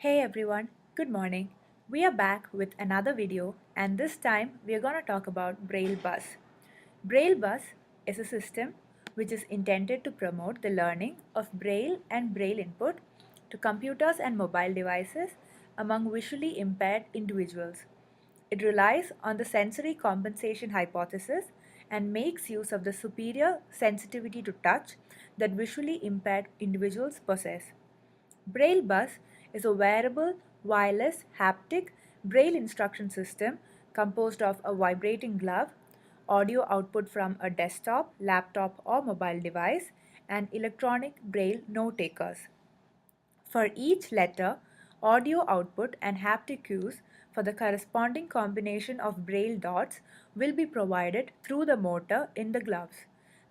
Hey everyone, good morning. We are back with another video and this time we are going to talk about BrailleBuzz. BrailleBuzz is a system which is intended to promote the learning of Braille and Braille input to computers and mobile devices among visually impaired individuals. It relies on the sensory compensation hypothesis and makes use of the superior sensitivity to touch that visually impaired individuals possess. BrailleBuzz is a wearable, wireless, haptic Braille instruction system composed of a vibrating glove, audio output from a desktop, laptop, or mobile device, and electronic Braille note takers. For each letter, audio output and haptic cues for the corresponding combination of Braille dots will be provided through the motor in the gloves.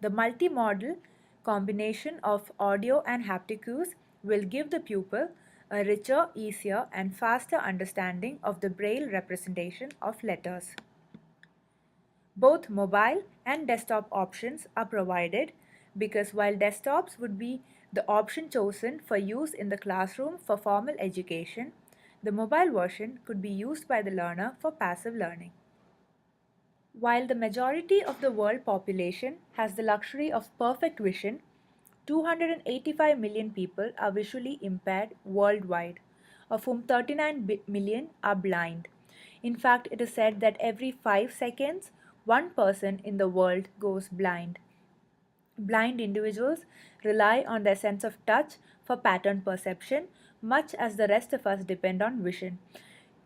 The multi-modal combination of audio and haptic cues will give the pupil a richer, easier, and faster understanding of the Braille representation of letters. Both mobile and desktop options are provided because while desktops would be the option chosen for use in the classroom for formal education, the mobile version could be used by the learner for passive learning. While the majority of the world population has the luxury of perfect vision, 285 million people are visually impaired worldwide, of whom 39 million are blind. In fact, it is said that every 5 seconds, one person in the world goes blind. Blind individuals rely on their sense of touch for pattern perception, much as the rest of us depend on vision.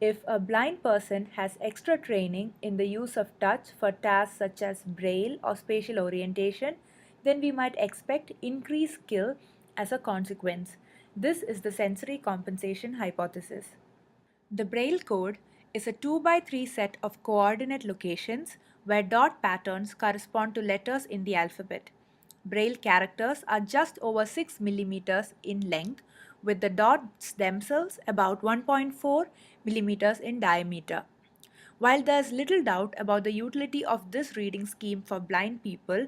If a blind person has extra training in the use of touch for tasks such as braille or spatial orientation, then we might expect increased skill as a consequence. This is the sensory compensation hypothesis. The Braille code is a 2 by 3 set of coordinate locations where dot patterns correspond to letters in the alphabet. Braille characters are just over 6 millimeters in length, with the dots themselves about 1.4 millimeters in diameter. While there is little doubt about the utility of this reading scheme for blind people,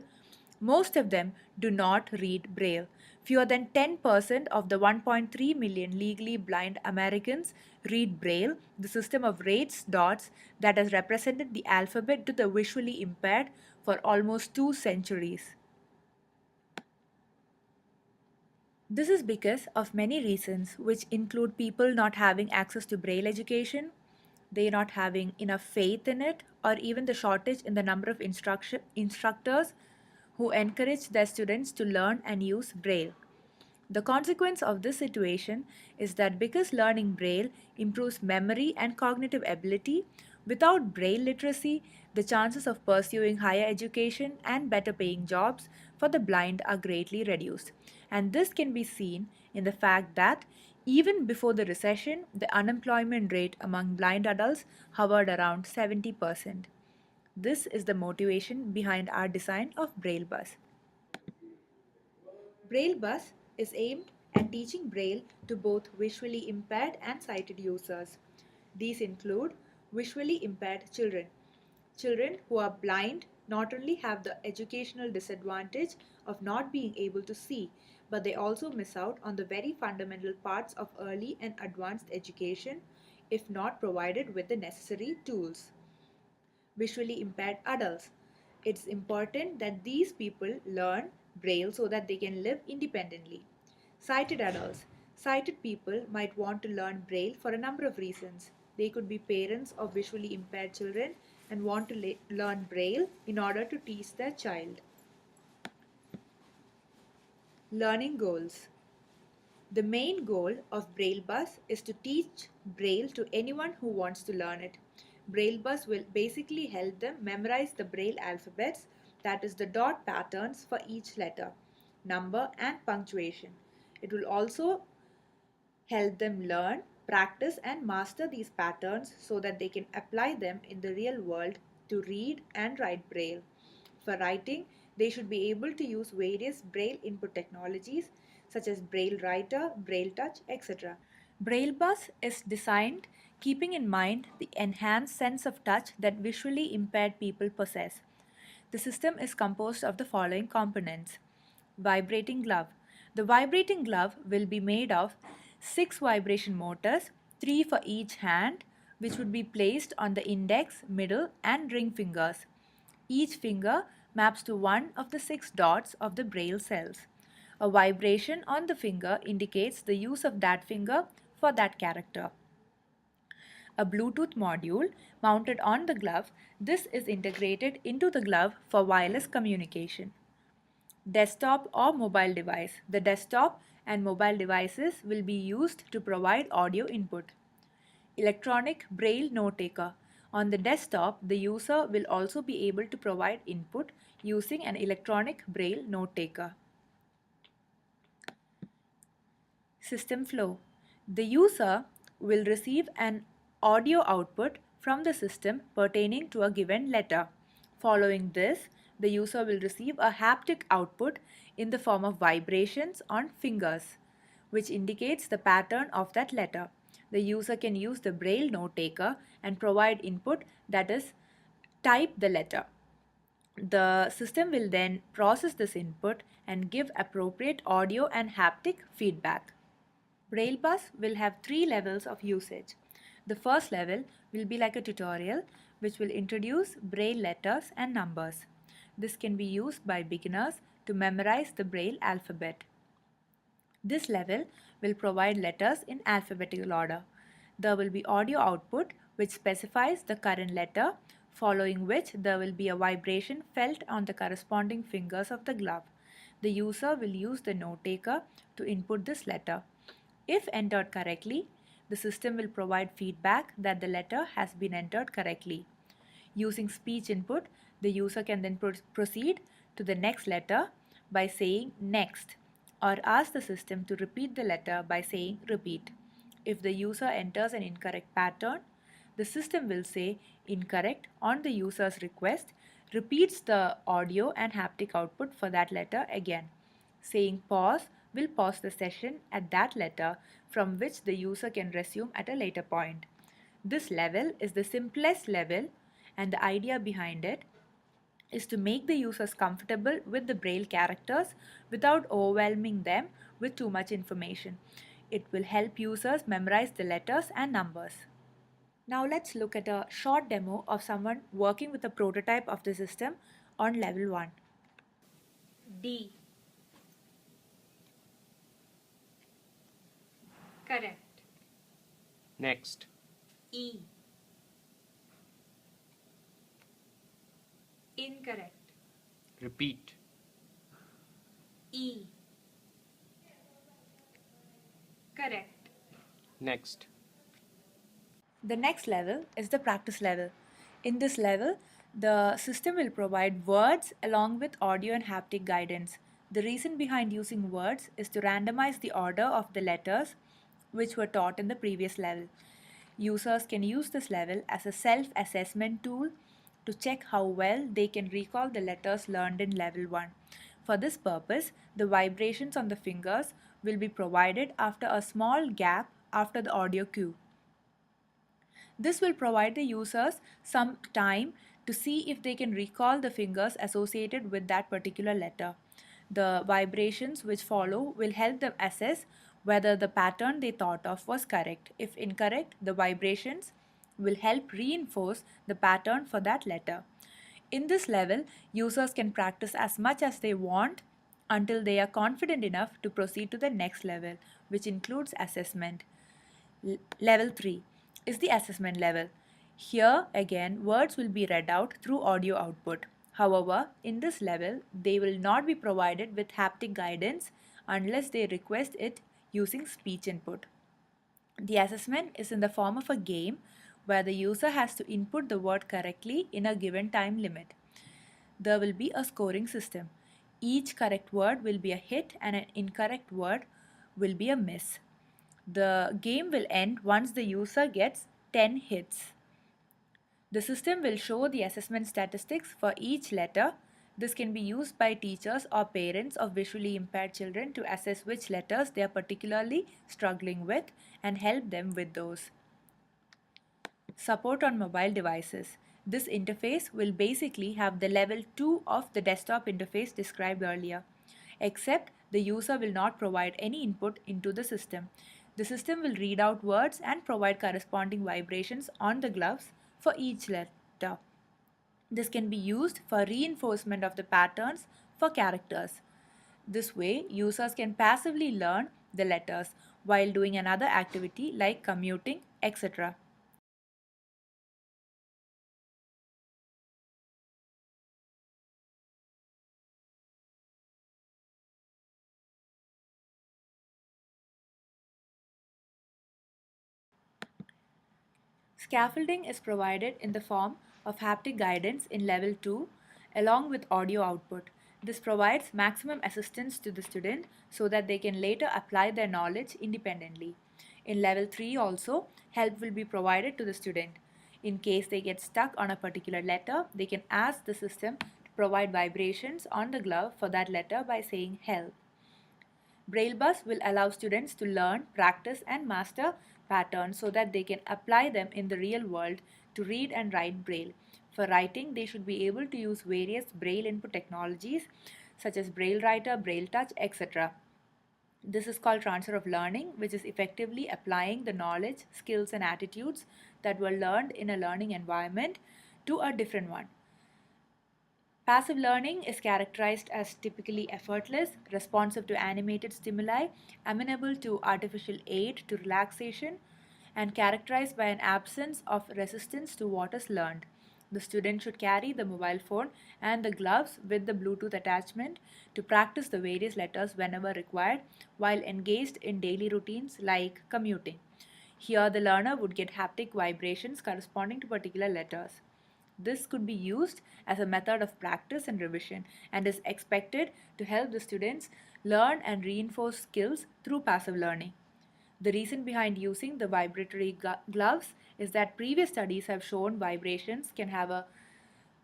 most of them do not read Braille. Fewer than 10% of the 1.3 million legally blind Americans read Braille, the system of raised dots that has represented the alphabet to the visually impaired for almost 2 centuries. This is because of many reasons, which include people not having access to Braille education, they not having enough faith in it, or even the shortage in the number of instructors who encourage their students to learn and use Braille. The consequence of this situation is that because learning Braille improves memory and cognitive ability, without Braille literacy, the chances of pursuing higher education and better paying jobs for the blind are greatly reduced. And this can be seen in the fact that even before the recession, the unemployment rate among blind adults hovered around 70%. This is the motivation behind our design of BrailleBuzz. BrailleBuzz is aimed at teaching Braille to both visually impaired and sighted users. These include visually impaired children. Children who are blind not only have the educational disadvantage of not being able to see, but they also miss out on the very fundamental parts of early and advanced education if not provided with the necessary tools. Visually impaired adults. It's important that these people learn Braille so that they can live independently. Sighted adults. Sighted people might want to learn Braille for a number of reasons. They could be parents of visually impaired children and want to learn Braille in order to teach their child. Learning goals. The main goal of BrailleBuzz is to teach Braille to anyone who wants to learn it. BrailleBuzz will basically help them memorize the Braille alphabets, that is the dot patterns for each letter, number and punctuation. It will also help them learn, practice and master these patterns so that they can apply them in the real world to read and write Braille. For writing, they should be able to use various Braille input technologies such as Braille Writer, Braille Touch, etc. BrailleBuzz is designed keeping in mind the enhanced sense of touch that visually impaired people possess. The system is composed of the following components. Vibrating glove. The vibrating glove will be made of 6 vibration motors, 3 for each hand, which would be placed on the index, middle and ring fingers. Each finger maps to one of the 6 dots of the braille cells. A vibration on the finger indicates the use of that finger for that character. A Bluetooth module mounted on the glove. This is integrated into the glove for wireless communication. Desktop or mobile device. The desktop and mobile devices will be used to provide audio input. Electronic Braille note taker. On the desktop, the user will also be able to provide input using an electronic Braille note taker. System flow. The user will receive an audio output from the system pertaining to a given letter. Following this, the user will receive a haptic output in the form of vibrations on fingers, which indicates the pattern of that letter. The user can use the Braille note taker and provide input, that is, type the letter. The system will then process this input and give appropriate audio and haptic feedback. BrailleBuzz will have 3 levels of usage. The first level will be like a tutorial which will introduce Braille letters and numbers. This can be used by beginners to memorize the Braille alphabet. This level will provide letters in alphabetical order. There will be audio output which specifies the current letter, following which there will be a vibration felt on the corresponding fingers of the glove. The user will use the note taker to input this letter. If entered correctly, the system will provide feedback that the letter has been entered correctly. Using speech input, the user can then proceed to the next letter by saying next, or ask the system to repeat the letter by saying repeat. If the user enters an incorrect pattern, the system will say incorrect on the user's request, repeats the audio and haptic output for that letter again. Saying pause will pause the session at that letter, from which the user can resume at a later point. This level is the simplest level, and the idea behind it is to make the users comfortable with the Braille characters without overwhelming them with too much information. It will help users memorize the letters and numbers. Now let's look at a short demo of someone working with a prototype of the system on level 1. D. Correct. Next. E. Incorrect. Repeat. E. Correct. Next. The next level is the practice level. In this level, the system will provide words along with audio and haptic guidance. The reason behind using words is to randomize the order of the letters which were taught in the previous level. Users can use this level as a self-assessment tool to check how well they can recall the letters learned in level 1. For this purpose, the vibrations on the fingers will be provided after a small gap after the audio cue. This will provide the users some time to see if they can recall the fingers associated with that particular letter. The vibrations which follow will help them assess whether the pattern they thought of was correct. If incorrect, the vibrations will help reinforce the pattern for that letter. In this level, users can practice as much as they want until they are confident enough to proceed to the next level, which includes assessment. Level 3 is the assessment level. Here again, words will be read out through audio output. However, in this level, they will not be provided with haptic guidance unless they request it using speech input. The assessment is in the form of a game where the user has to input the word correctly in a given time limit. There will be a scoring system. Each correct word will be a hit and an incorrect word will be a miss. The game will end once the user gets 10 hits. The system will show the assessment statistics for each letter. This can be used by teachers or parents of visually impaired children to assess which letters they are particularly struggling with and help them with those. Support on mobile devices. This interface will basically have the level 2 of the desktop interface described earlier, except the user will not provide any input into the system. The system will read out words and provide corresponding vibrations on the gloves for each letter. This can be used for reinforcement of the patterns for characters. This way, users can passively learn the letters while doing another activity like commuting, etc. Scaffolding is provided in the form of haptic guidance in level 2 along with audio output. This provides maximum assistance to the student so that they can later apply their knowledge independently. In level 3 also, help will be provided to the student. In case they get stuck on a particular letter, they can ask the system to provide vibrations on the glove for that letter by saying help. BrailleBuzz will allow students to learn, practice, and master patterns so that they can apply them in the real world to read and write Braille. For writing, they should be able to use various Braille input technologies such as Braille Writer, Braille Touch, etc. This is called transfer of learning, which is effectively applying the knowledge, skills, and attitudes that were learned in a learning environment to a different one. Passive learning is characterized as typically effortless, responsive to animated stimuli, amenable to artificial aid to relaxation, and characterized by an absence of resistance to what is learned. The student should carry the mobile phone and the gloves with the Bluetooth attachment to practice the various letters whenever required while engaged in daily routines like commuting. Here, the learner would get haptic vibrations corresponding to particular letters. This could be used as a method of practice and revision and is expected to help the students learn and reinforce skills through passive learning. The reason behind using the vibratory gloves is that previous studies have shown vibrations can have a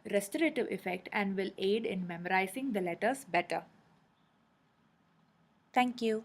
restorative effect and will aid in memorizing the letters better. Thank you.